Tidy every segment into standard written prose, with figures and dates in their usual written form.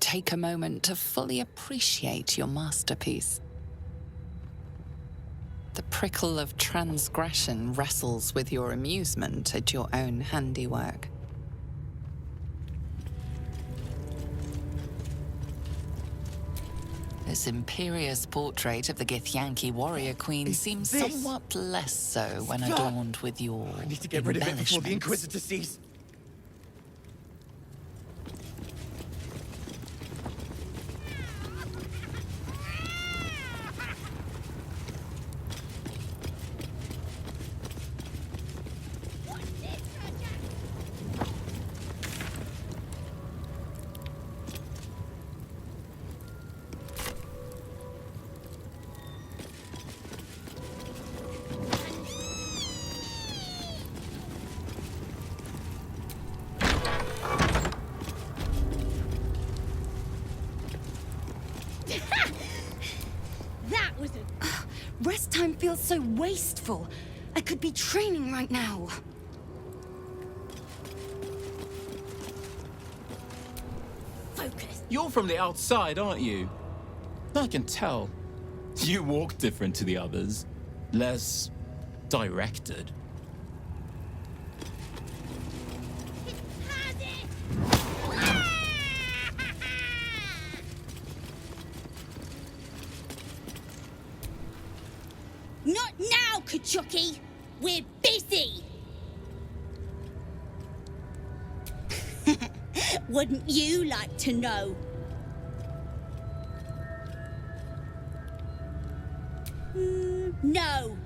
take a moment to fully appreciate your masterpiece. The prickle of transgression wrestles with your amusement at your own handiwork. This imperious portrait of the Githyanki warrior queen seems somewhat less so when adorned with your I need to get rid of it before the embellishments. Inquisitor sees. That was a... Rest time feels so wasteful. I could be training right now. Focus. You're from the outside, aren't you? I can tell. You walk different to the others. Less directed. Not now, Kachuki! We're busy! Wouldn't you like to know? No.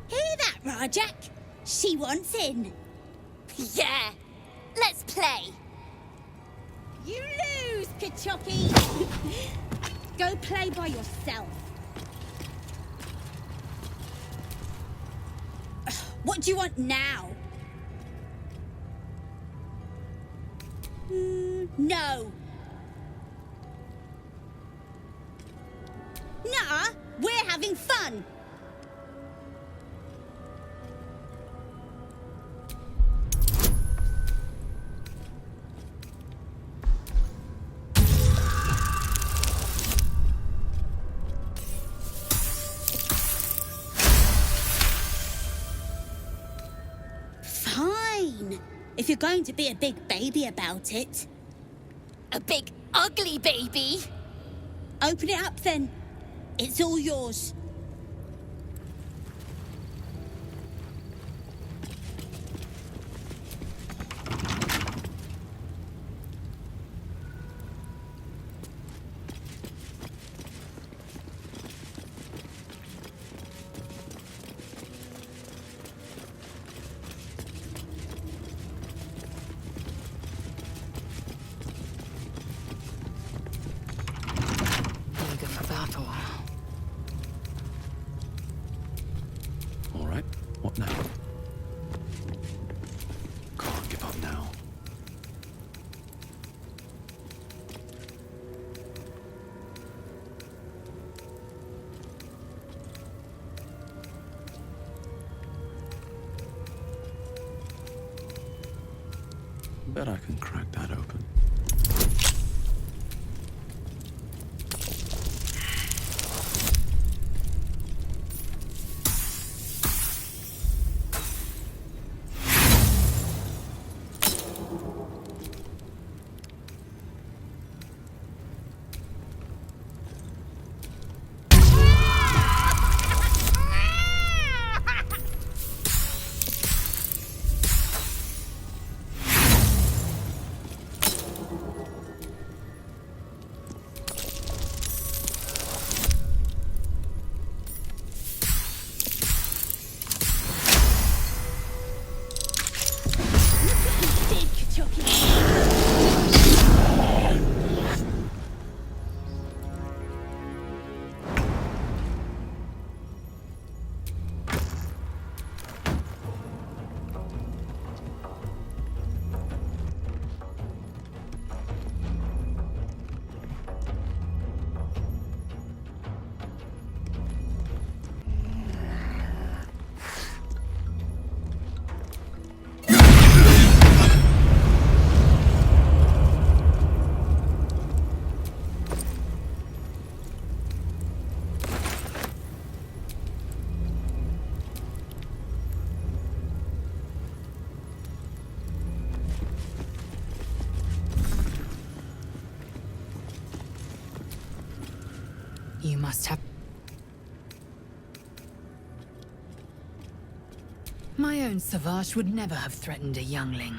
Hear that, Rajak? She wants in. Yeah, let's play. You lose, Kachuki! Go play by yourself. What do you want now? No. Nuh-uh, we're having fun. Fine, if you're going to be a big baby about it. A big, ugly baby? Open it up, then. It's all yours. Eager for battle. You must have... My own Savage would never have threatened a youngling.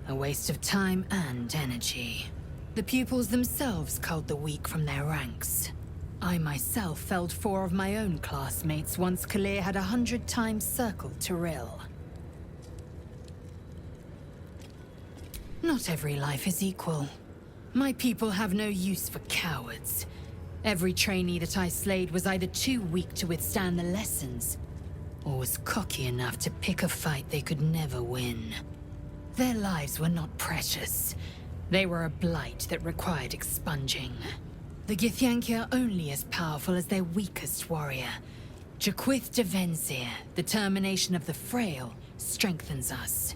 A waste of time and energy. The pupils themselves culled the weak from their ranks. I myself felled 4 of my own classmates once Kalir had 100 times circled Tyrell. Not every life is equal. My people have no use for cowards. Every trainee that I slayed was either too weak to withstand the lessons, or was cocky enough to pick a fight they could never win. Their lives were not precious. They were a blight that required expunging. The Githyanki are only as powerful as their weakest warrior. Jaquith de Venzir, the termination of the frail, strengthens us.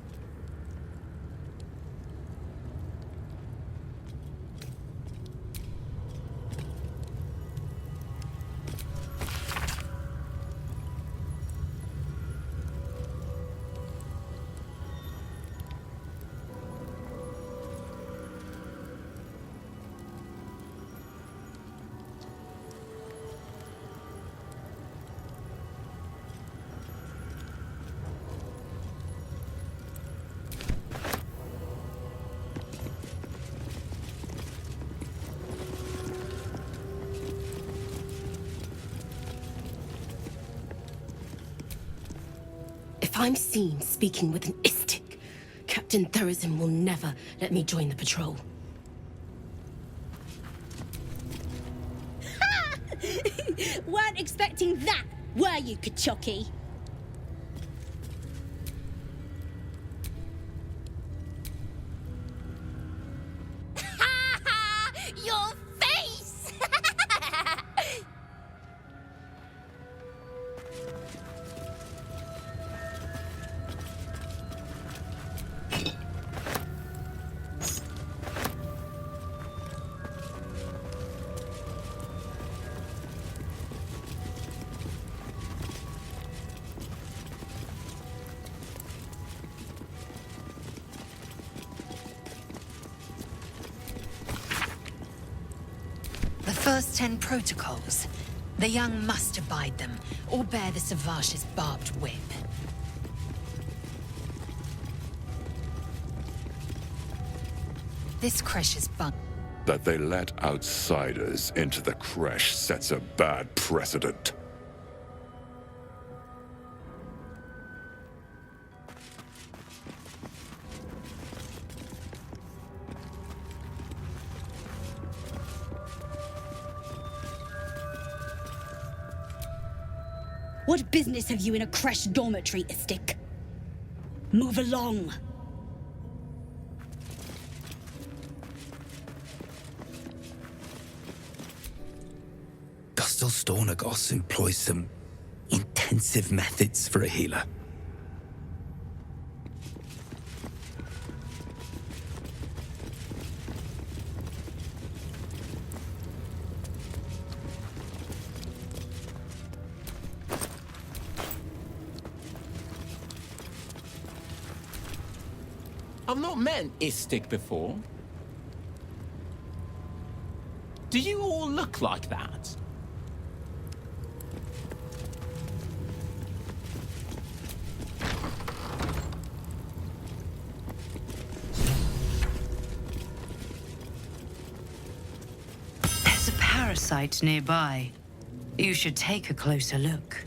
If I'm seen speaking with an Istik, Captain Thurazin will never let me join the patrol. Weren't expecting that, were you, Kachoki? Your face! The first 10 protocols. The young must abide them, or bear the Savage's barbed whip. This Kresh's bunk. That they let outsiders into the Kresh sets a bad precedent. What business have you in a Kresh dormitory, Istik? Move along. Gustel Stornagos employs some intensive methods for a healer. I've not met an Istik before. Do you all look like that? There's a parasite nearby. You should take a closer look.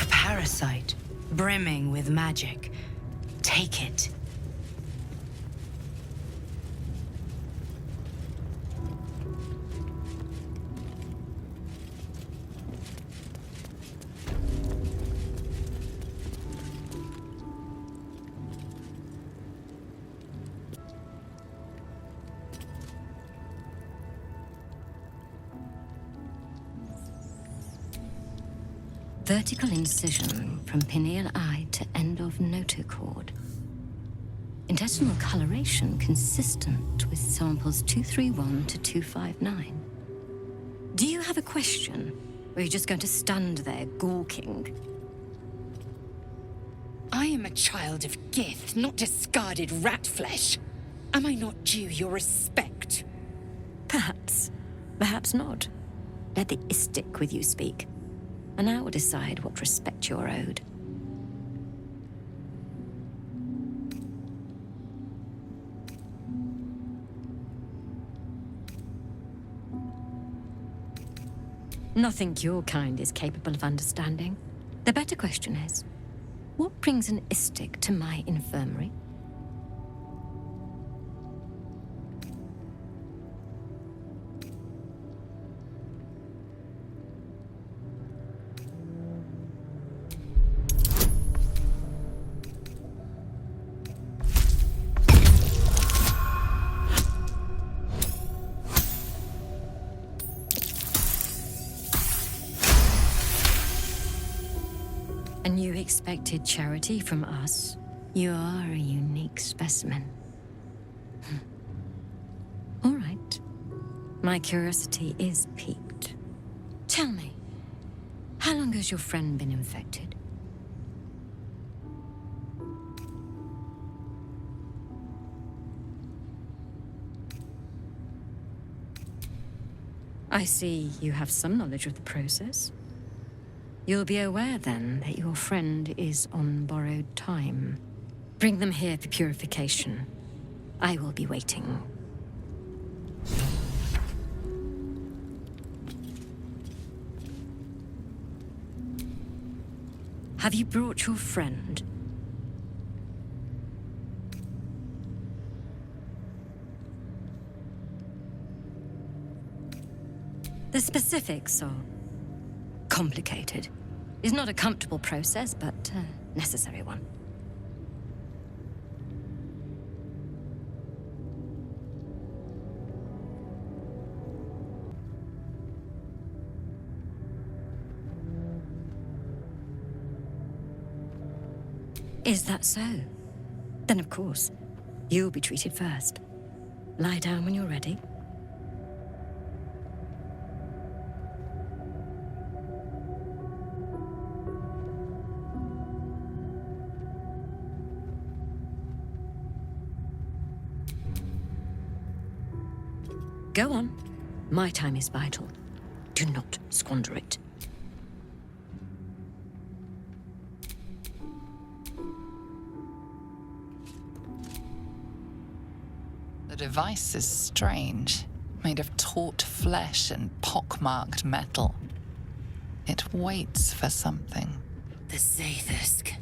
A parasite, brimming with magic. Take it. Vertical incision from pineal eye to end of notochord. Intestinal coloration consistent with samples 231 to 259. Do you have a question? Or are you just going to stand there gawking? I am a child of Gith, not discarded rat flesh. Am I not due your respect? Perhaps. Perhaps not. Let the Istik with you speak, and I will decide what respect you're owed. Nothing your kind is capable of understanding. The better question is, what brings an Istik to my infirmary? And you expected charity from us? You are a unique specimen. All right. My curiosity is piqued. Tell me, how long has your friend been infected? I see you have some knowledge of the process. You'll be aware, then, that your friend is on borrowed time. Bring them here for purification. I will be waiting. Have you brought your friend? The specifics are complicated. It's not a comfortable process, but a necessary one. Is that so? Then of course, you'll be treated first. Lie down when you're ready. Go on. My time is vital. Do not squander it. The device is strange, made of taut flesh and pockmarked metal. It waits for something. The Zaithusk.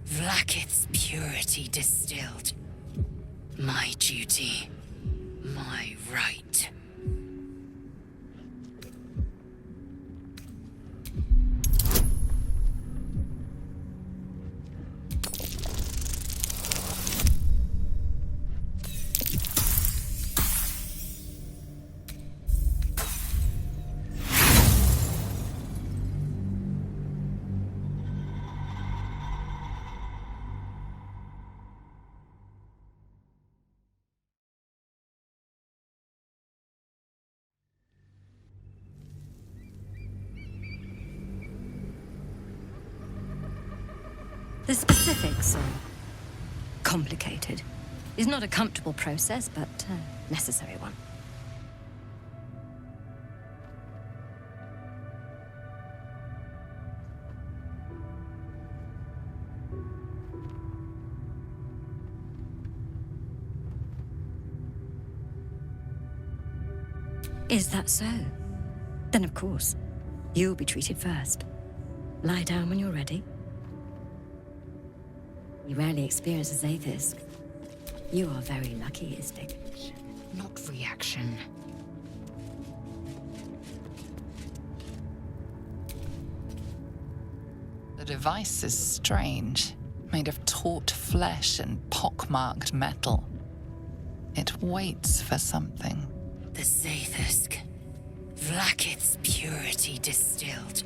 Vlaakith's purity distilled. My duty. My right. The specifics are complicated. It's not a comfortable process, but a necessary one. Is that so? Then of course, you'll be treated first. Lie down when you're ready. You rarely experience a Zaithusk. You are very lucky, Istik. Not reaction. The device is strange, made of taut flesh and pockmarked metal. It waits for something. The Zaithusk. Vlaakith's purity distilled.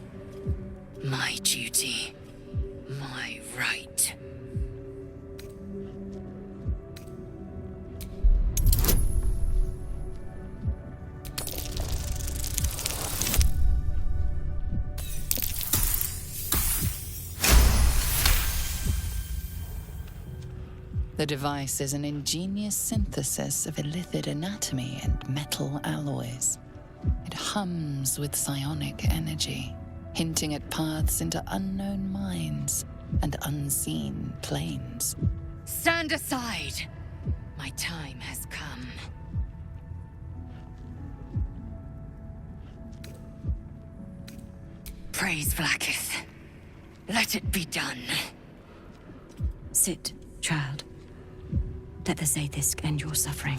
My duty. My right. The device is an ingenious synthesis of illithid anatomy and metal alloys. It hums with psionic energy, hinting at paths into unknown minds and unseen planes. Stand aside! My time has come. Praise Vlaakith. Let it be done. Sit, child. Let the Zaithisk end your suffering.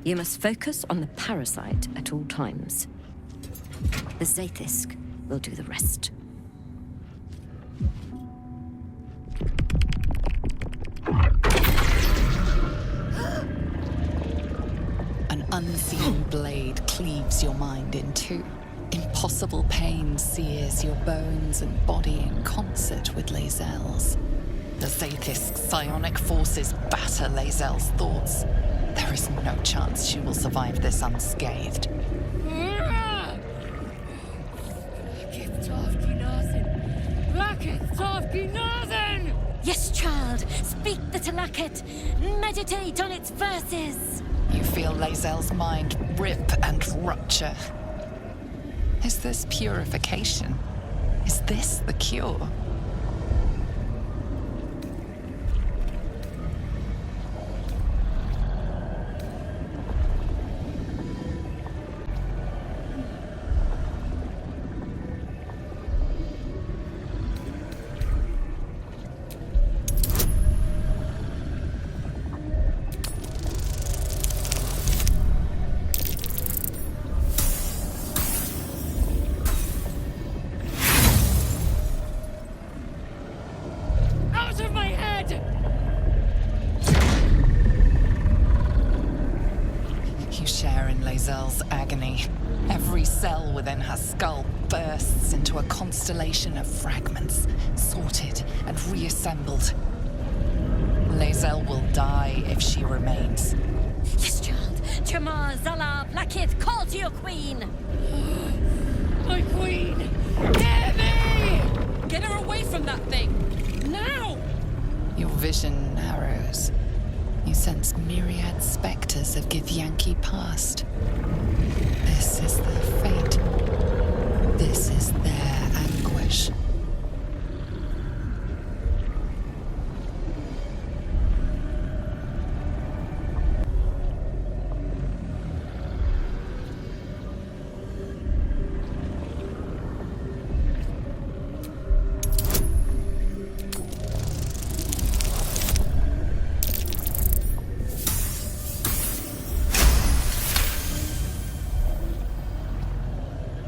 You must focus on the parasite at all times. The Zaithisk will do the rest. An unseen blade cleaves your mind in two. Impossible pain sears your bones and body in concert with Lae'zel's. The Zaithisk's psionic forces batter Lae'zel's thoughts. There is no chance she will survive this unscathed. Yes, child. Speak the Talakit. Meditate on its verses. You feel Lae'zel's mind rip and rupture. Is this purification? Is this the cure? Lae'zel's agony. Every cell within her skull bursts into a constellation of fragments, sorted and reassembled. Lae'zel will die if she remains. Yes, child. Jamar, Zala, Vlaakith, call to your queen. My queen! Hear me! Get her away from that thing! Now! Your vision narrows. You sense myriad specters of Githyanki past. This is their fate. This is their anguish.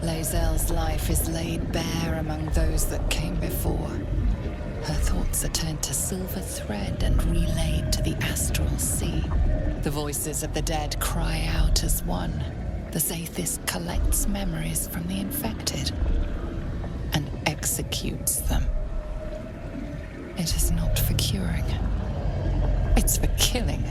Lae'zel's life is laid bare among those that came before. Her thoughts are turned to silver thread and relayed to the astral sea. The voices of the dead cry out as one. The Zaithisk collects memories from the infected and executes them. It is not for curing. It's for killing.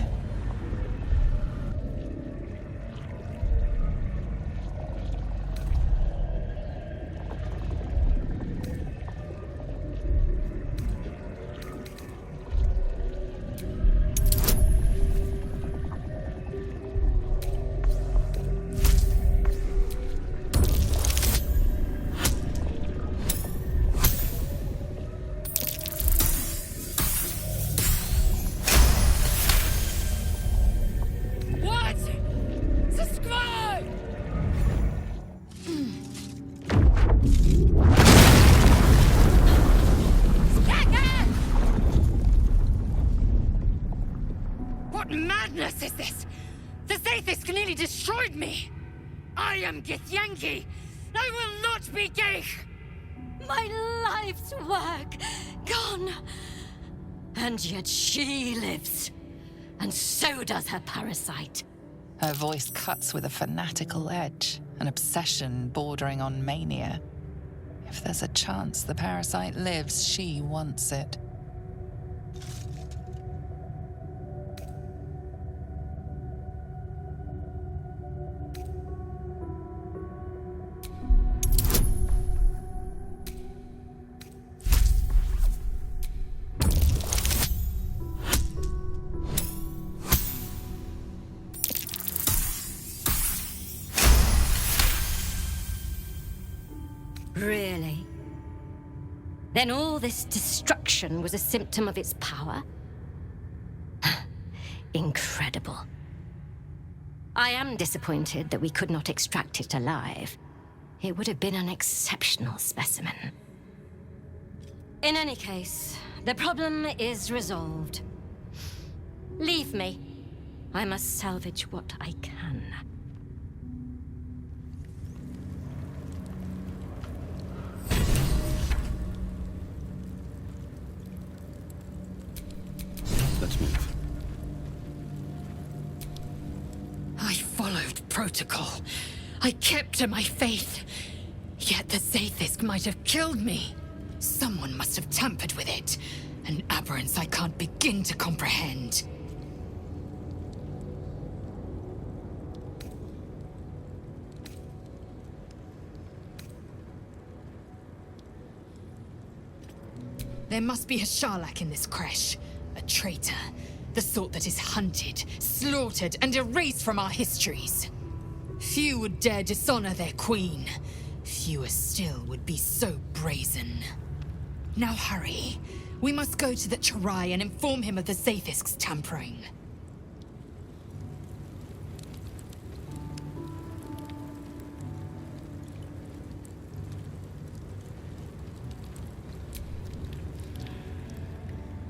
What madness is this? The Zaithisk nearly destroyed me! I am Githyanki! I will not be Geich! My life's work gone. And yet she lives. And so does her parasite. Her voice cuts with a fanatical edge, an obsession bordering on mania. If there's a chance the parasite lives, she wants it. Really? Then all this destruction was a symptom of its power? Incredible. I am disappointed that we could not extract it alive. It would have been an exceptional specimen. In any case, the problem is resolved. Leave me. I must salvage what I can. Let's move. I followed protocol. I kept to my faith. Yet the Zaithisk might have killed me. Someone must have tampered with it. An aberrance I can't begin to comprehend. There must be a Sharlak in this creche. A traitor. The sort that is hunted, slaughtered, and erased from our histories. Few would dare dishonor their queen. Fewer still would be so brazen. Now hurry. We must go to the Charai and inform him of the Zaithisk's tampering.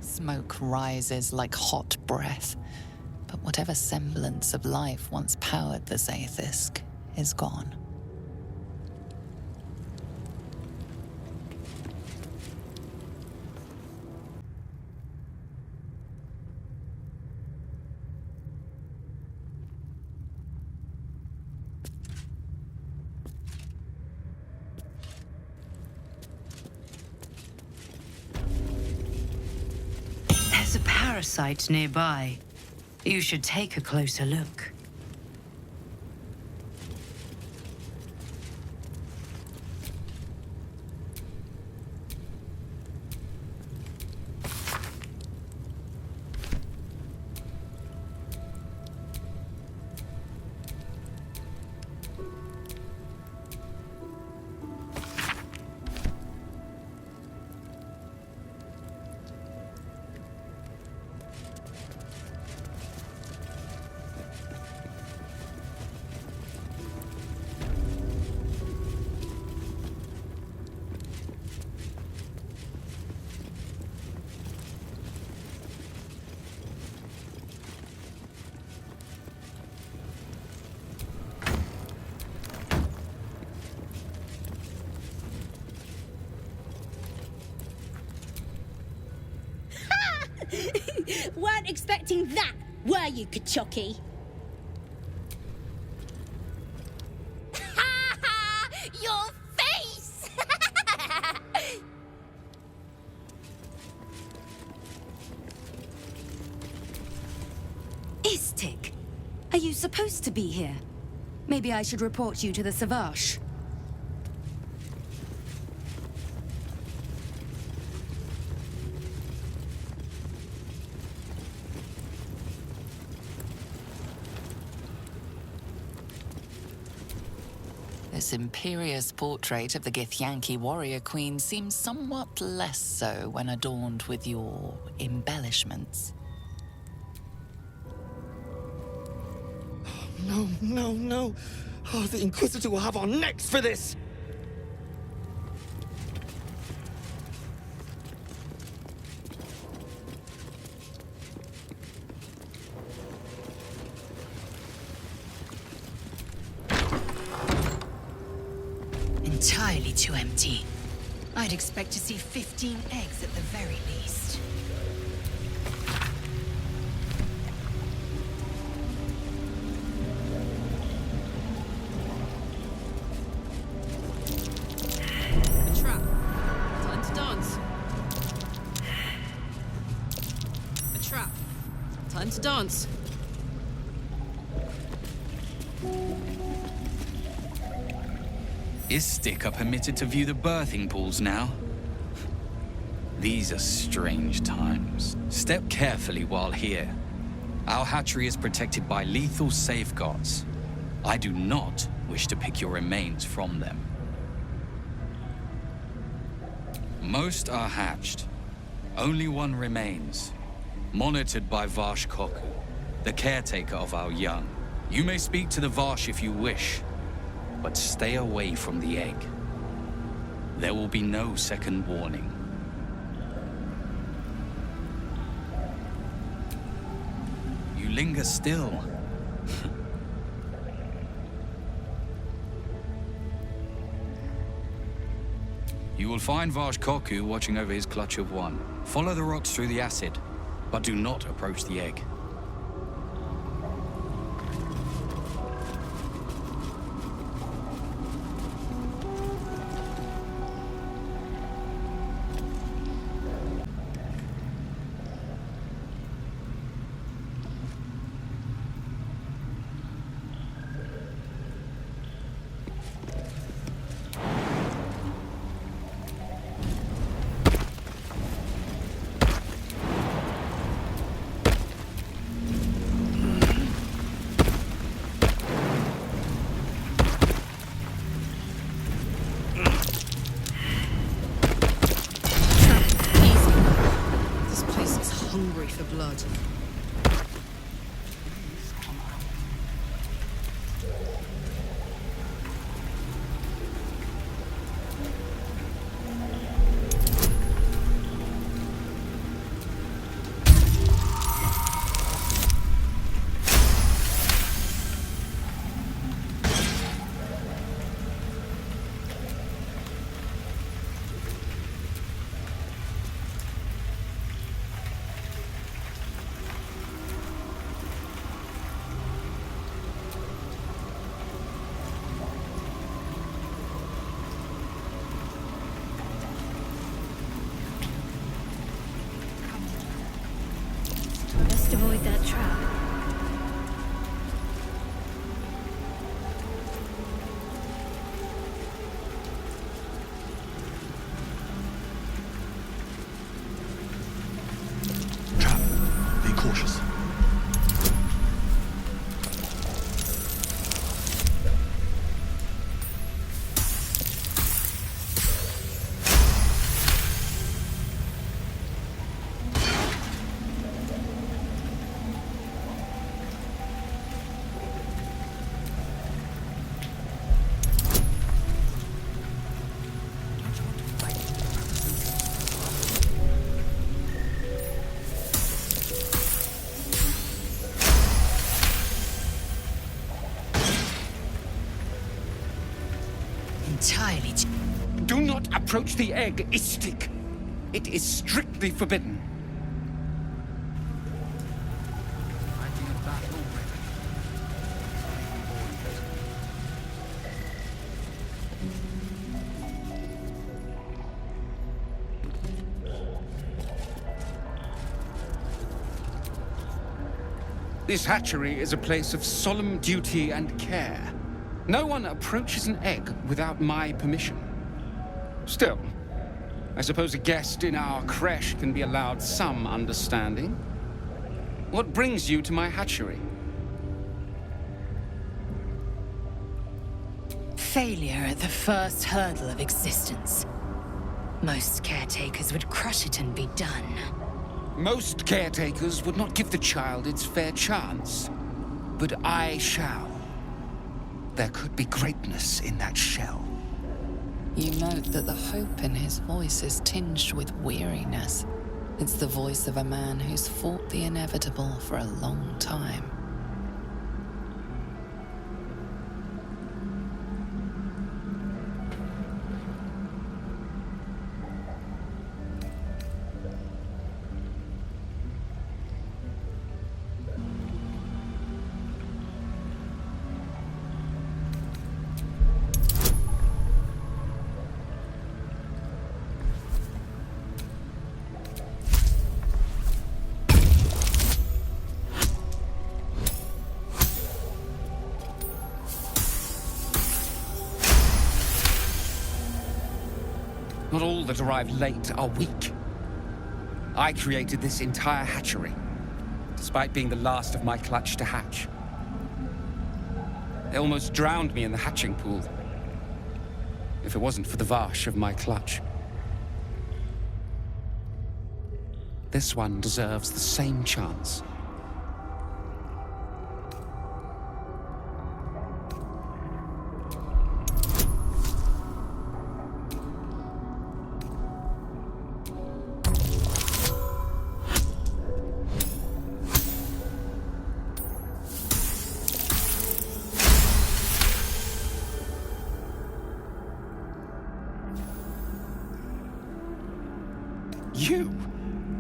Smoke rises like hot breath, but whatever semblance of life once powered the Zaithisk is gone. There's a parasite nearby. You should take a closer look. Weren't expecting that, were you, Kachoki? Ha ha! Your face! Istik, are you supposed to be here? Maybe I should report you to the Savage. This imperious portrait of the Githyanki warrior queen seems somewhat less so when adorned with your embellishments. No, no, no. Oh, the Inquisitor will have our necks for this! Entirely too empty. I'd expect to see 15 eggs at the very least. Time to dance. Is Sticker permitted to view the birthing pools now? These are strange times. Step carefully while here. Our hatchery is protected by lethal safeguards. I do not wish to pick your remains from them. Most are hatched. Only one remains. Monitored by Varsh Koku, the caretaker of our young. You may speak to the Varsh if you wish, but stay away from the egg. There will be no second warning. You linger still. You will find Varsh Koku watching over his clutch of one. Follow the rocks through the acid, but do not approach the egg. Hungry for blood. Best avoid that trap. Trap. Be cautious. Entirely. Do not approach the egg, Istik. It is strictly forbidden. This hatchery is a place of solemn duty and care. No one approaches an egg without my permission. Still, I suppose a guest in our creche can be allowed some understanding. What brings you to my hatchery? Failure at the first hurdle of existence. Most caretakers would crush it and be done. Most caretakers would not give the child its fair chance. But I shall. There could be greatness in that shell. You note that the hope in his voice is tinged with weariness. It's the voice of a man who's fought the inevitable for a long time. Not all that arrive late are weak. I created this entire hatchery, despite being the last of my clutch to hatch. They almost drowned me in the hatching pool, if it wasn't for the Varsh of my clutch. This one deserves the same chance. You?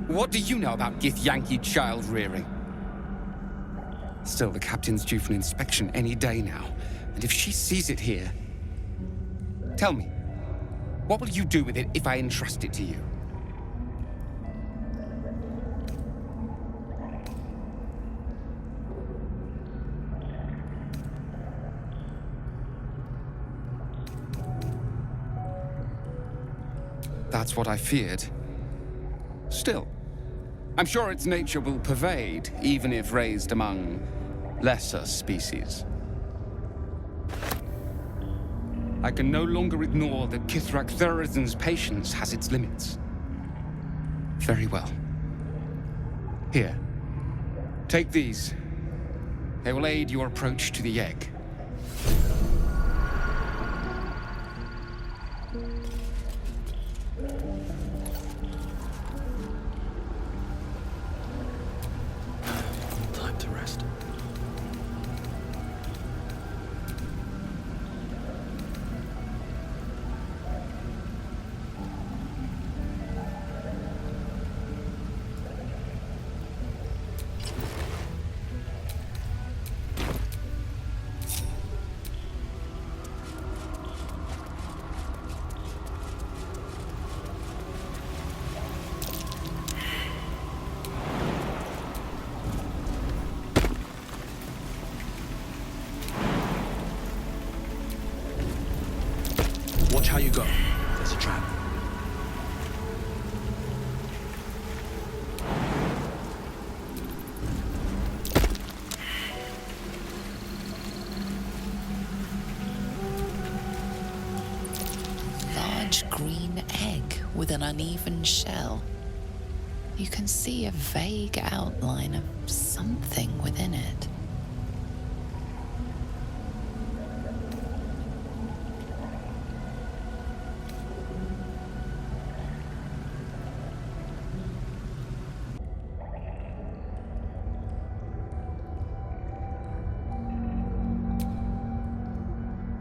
What do you know about Githyanki child rearing? Still, the captain's due for an inspection any day now. And if she sees it here... Tell me, what will you do with it if I entrust it to you? That's what I feared. Still, I'm sure its nature will pervade, even if raised among lesser species. I can no longer ignore that Kithrak Thurizen's patience has its limits. Very well. Here, take these. They will aid your approach to the egg. Time to rest. Watch how you go. There's a trap. Large green egg with an uneven shell. You can see a vague outline of something within it.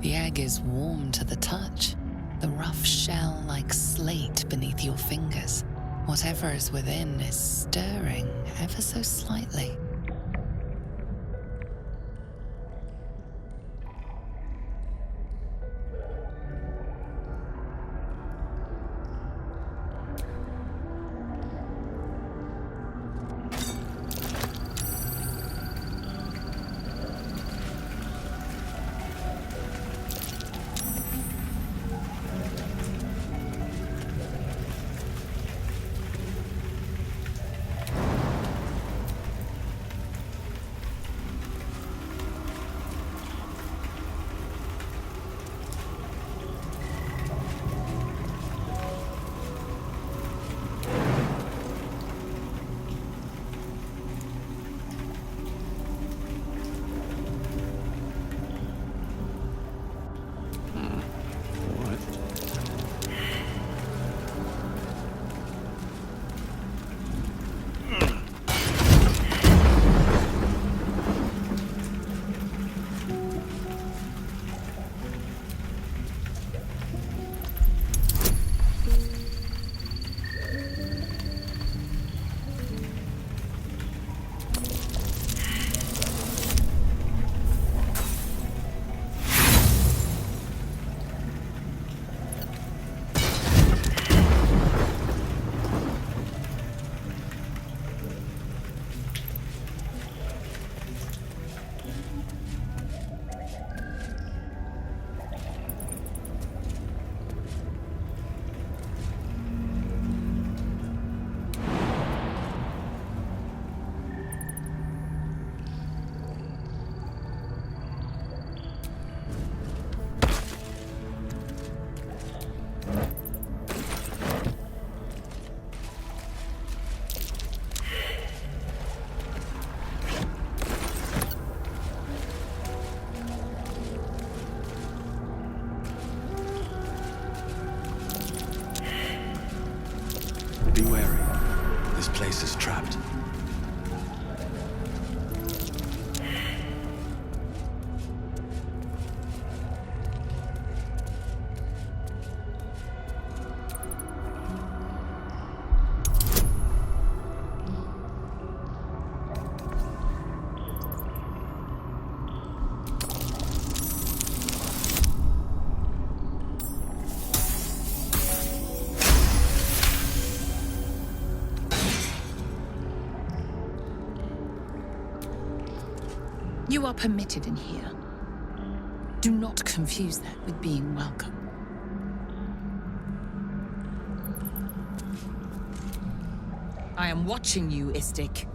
The egg is warm to the touch, the rough shell like slate beneath your fingers. Whatever is within is stirring ever so slightly. Be wary. This place is trapped. You are permitted in here. Do not confuse that with being welcome. I am watching you, Istik.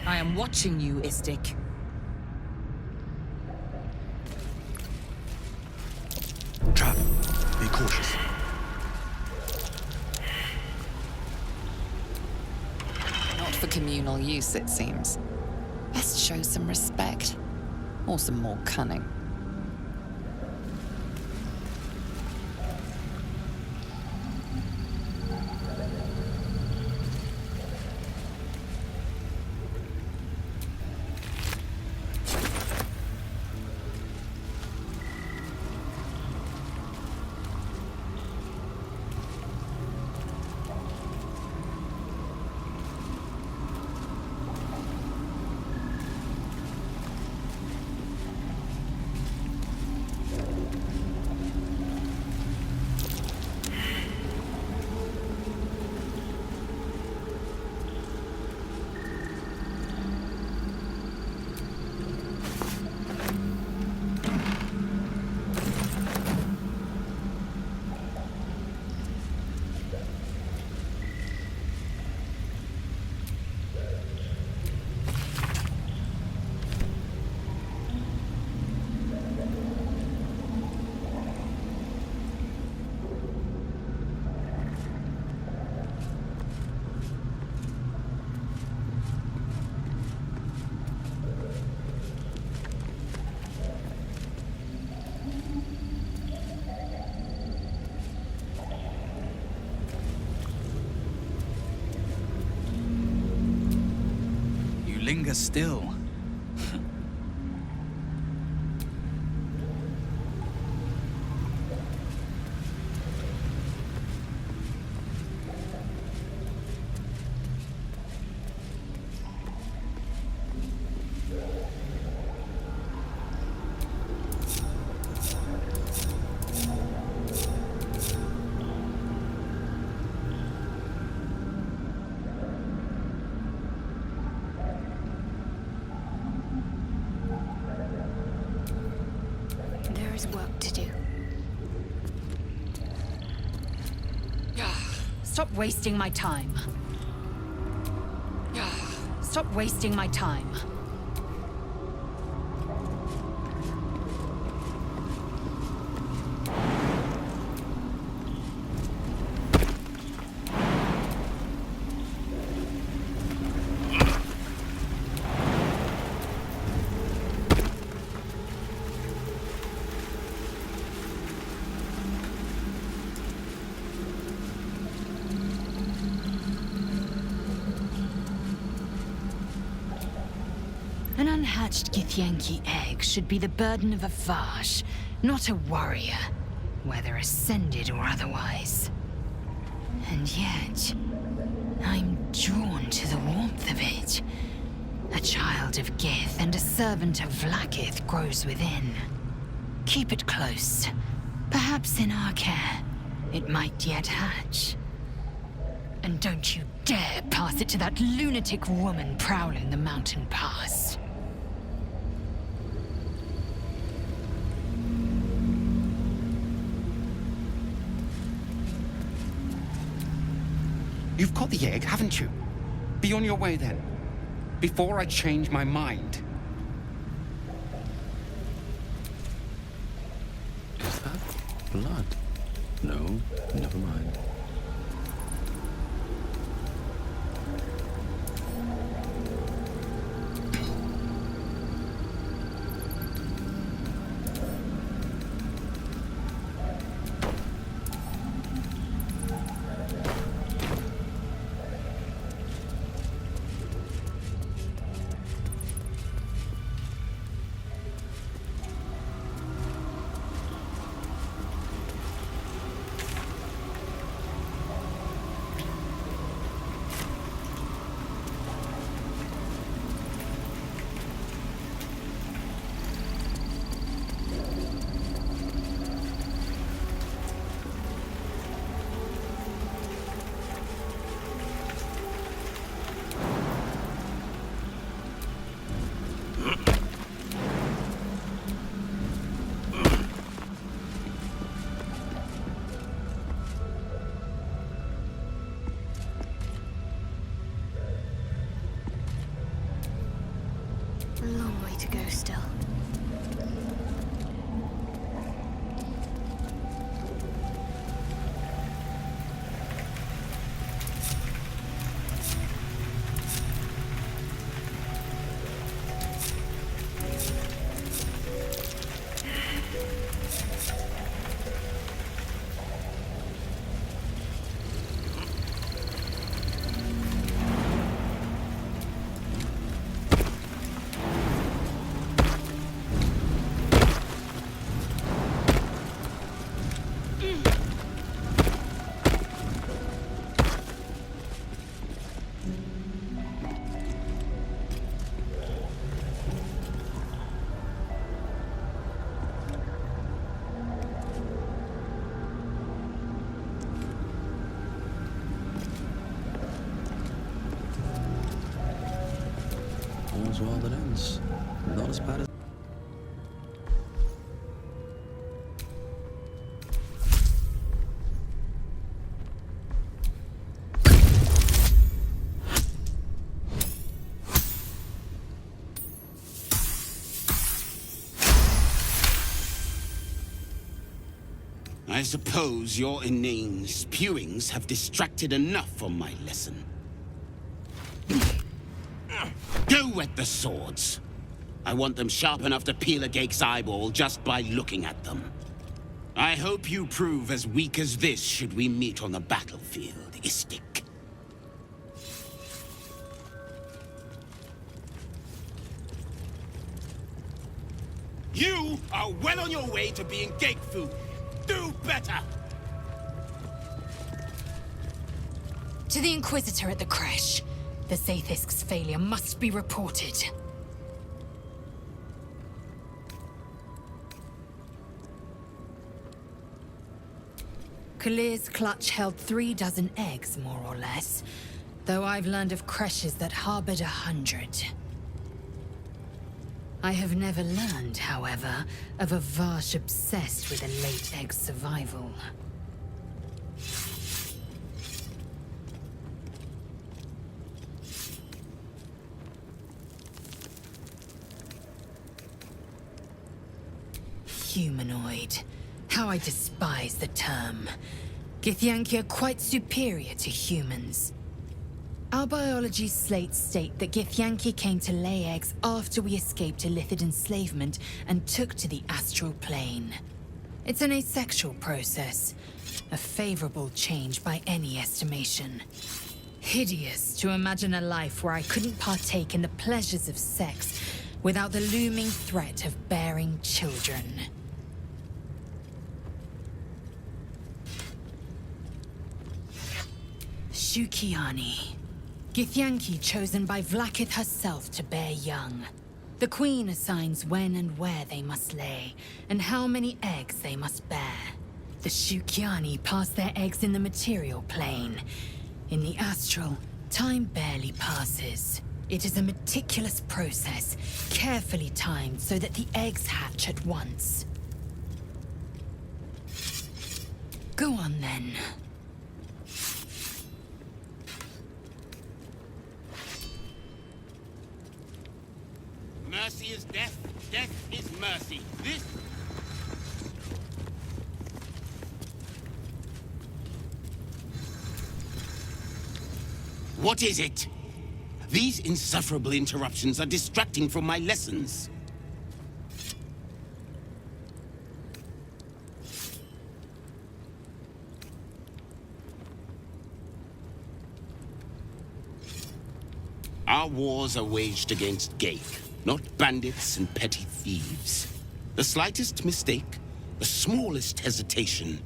I am watching you, Istik. Trap. Be cautious. Not for communal use, it seems. Best show some respect. Or some more cunning. Linger still. Work to do. Stop wasting my time. Stop wasting my time. An unhatched Githyanki egg should be the burden of a Vash, not a warrior, whether ascended or otherwise. And yet, I'm drawn to the warmth of it. A child of Gith and a servant of Vlaakith grows within. Keep it close. Perhaps in our care, it might yet hatch. And don't you dare pass it to that lunatic woman prowling the mountain pass. You've got the egg, haven't you? Be on your way then. Before I change my mind. Is that blood? No, never mind. A long way to go still. All's well that ends. Not as bad as... I suppose your inane spewings have distracted enough from my lesson. Go wet the swords. I want them sharp enough to peel a Gake's eyeball just by looking at them. I hope you prove as weak as this should we meet on the battlefield, Istik. You are well on your way to being Gake food. Do better! To the Inquisitor at the crash. The Zaithisk's failure must be reported. Kalir's clutch held 36 eggs, more or less. Though I've learned of creches that harbored 100. I have never learned, however, of a Varsh obsessed with a late egg survival. Humanoid. How I despise the term. Githyanki are quite superior to humans. Our biology slates state that Githyanki came to lay eggs after we escaped Illithid enslavement and took to the astral plane. It's an asexual process, a favorable change by any estimation. Hideous to imagine a life where I couldn't partake in the pleasures of sex without the looming threat of bearing children. Shukiani. Githyanki chosen by Vlaakith herself to bear young. The Queen assigns when and where they must lay, and how many eggs they must bear. The Shukiani pass their eggs in the material plane. In the astral, time barely passes. It is a meticulous process, carefully timed so that the eggs hatch at once. Go on then. Mercy is death, death is mercy. This... What is it? These insufferable interruptions are distracting from my lessons. Our wars are waged against Ghaik, not bandits and petty thieves. The slightest mistake, the smallest hesitation,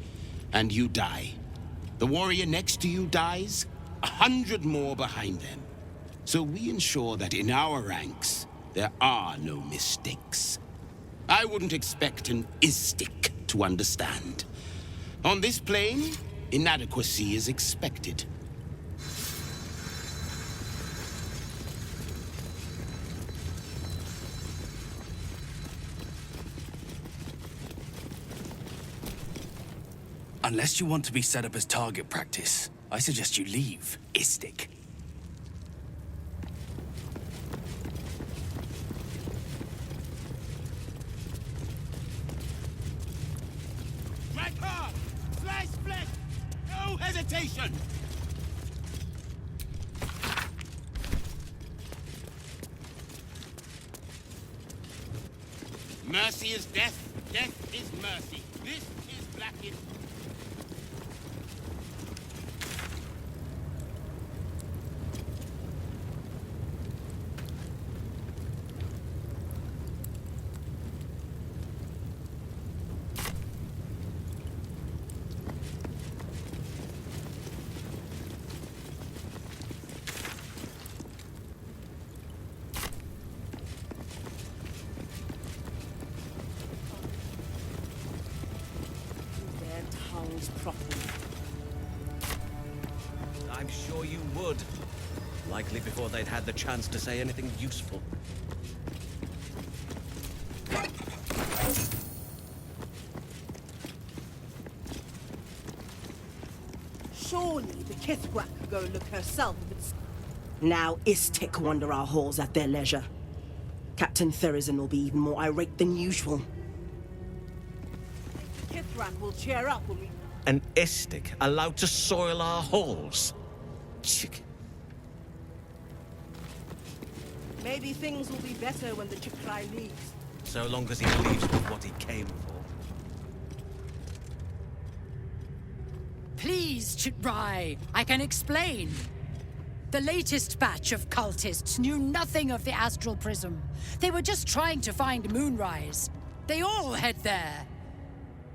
and you die. The warrior next to you dies, 100 more behind them. So we ensure that in our ranks, there are no mistakes. I wouldn't expect an Istik to understand. On this plane, inadequacy is expected. Unless you want to be set up as target practice, I suggest you leave, Istik. Strike hard! Slice flesh! No hesitation! Mercy is death, death is mercy. This is Blackened. Properly. I'm sure you would. Likely before they'd had the chance to say anything useful. Surely the Kithrak could go look herself if it's... Now Istik wander our halls at their leisure. Captain Therizin will be even more irate than usual. Kithrak will cheer up when we... An Istik allowed to soil our halls? Chick. Maybe things will be better when the Chikrai leaves. So long as he believes with what he came for. Please, Chitrai, I can explain. The latest batch of cultists knew nothing of the astral prism. They were just trying to find Moonrise. They all head there.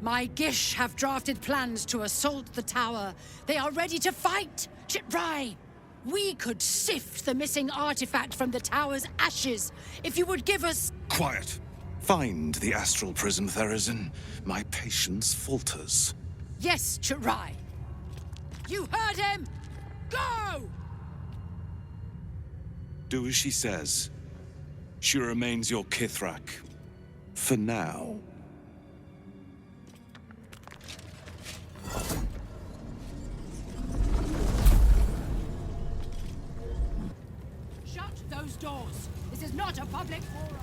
My Gish have drafted plans to assault the tower. They are ready to fight, Chitrai. We could sift the missing artifact from the tower's ashes if you would give us... Quiet. Find the astral prism, Therizin. My patience falters. Yes, Chitrai. You heard him! Go! Do as she says. She remains your Kithrak. For now. Shut those doors. This is not a public forum.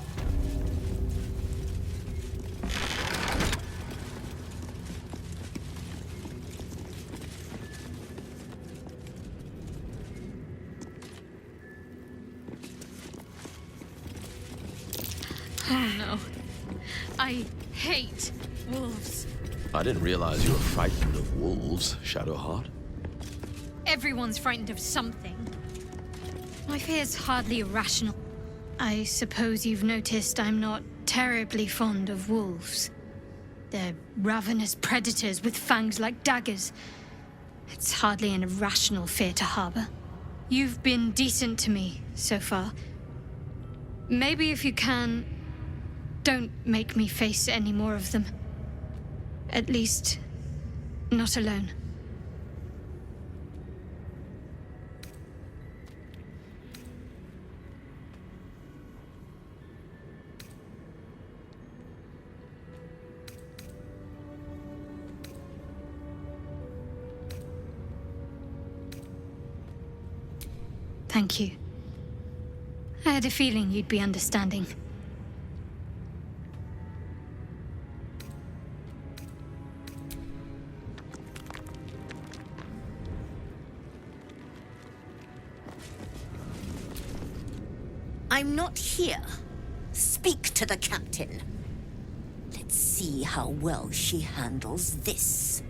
Oh no. I hate wolves. I didn't realize you were frightened of wolves, Shadowheart. Everyone's frightened of something. My fear's hardly irrational. I suppose you've noticed I'm not terribly fond of wolves. They're ravenous predators with fangs like daggers. It's hardly an irrational fear to harbor. You've been decent to me so far. Maybe if you can, don't make me face any more of them. At least, not alone. Thank you. I had a feeling you'd be understanding. I'm not here. Speak to the captain. Let's see how well she handles this.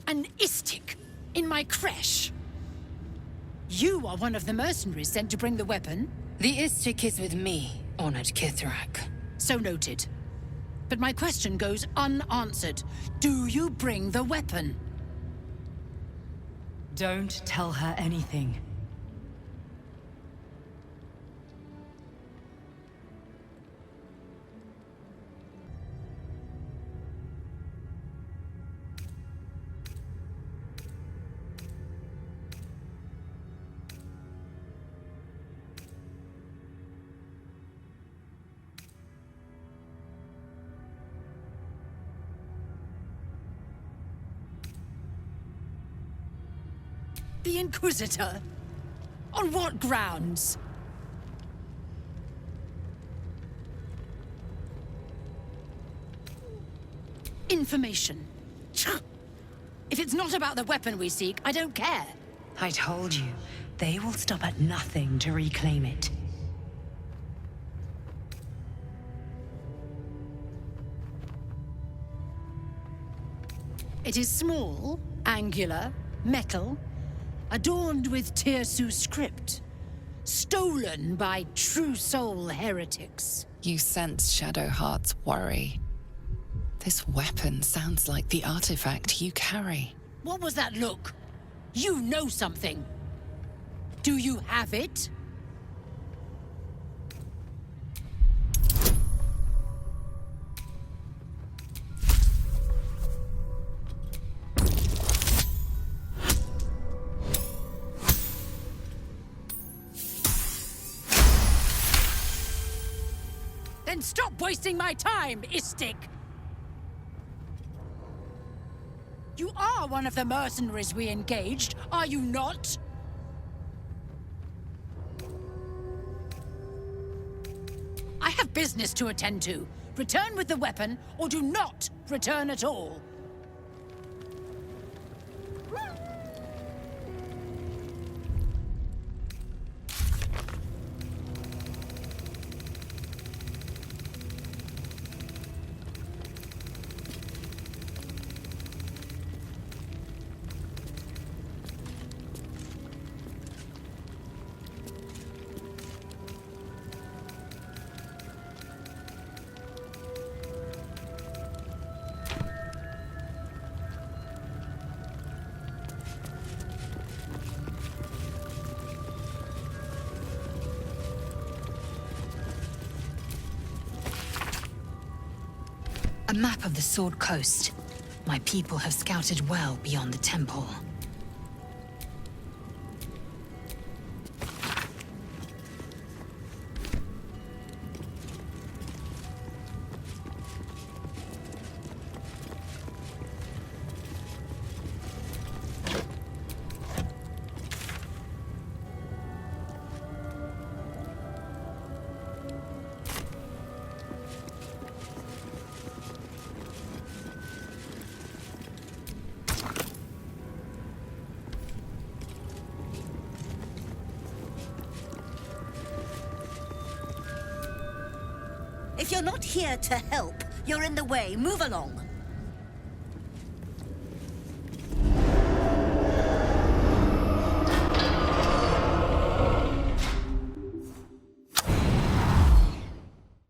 An Istik in my creche. You are one of the mercenaries sent to bring the weapon. The Istik is with me, honored Kithrak. So noted. But my question goes unanswered. Do you bring the weapon? Don't tell her anything. The Inquisitor? On what grounds? Information. If it's not about the weapon we seek, I don't care. I told you, they will stop at nothing to reclaim it. It is small, angular, metal, adorned with Tirsu script, stolen by true soul heretics. You sense Shadowheart's worry. This weapon sounds like the artifact you carry. What was that look? You know something. Do you have it? Then stop wasting my time, Istik! You are one of the mercenaries we engaged, are you not? I have business to attend to. Return with the weapon, or do not return at all. A map of the Sword Coast. My people have scouted well beyond the temple. If you're not here to help, you're in the way. Move along.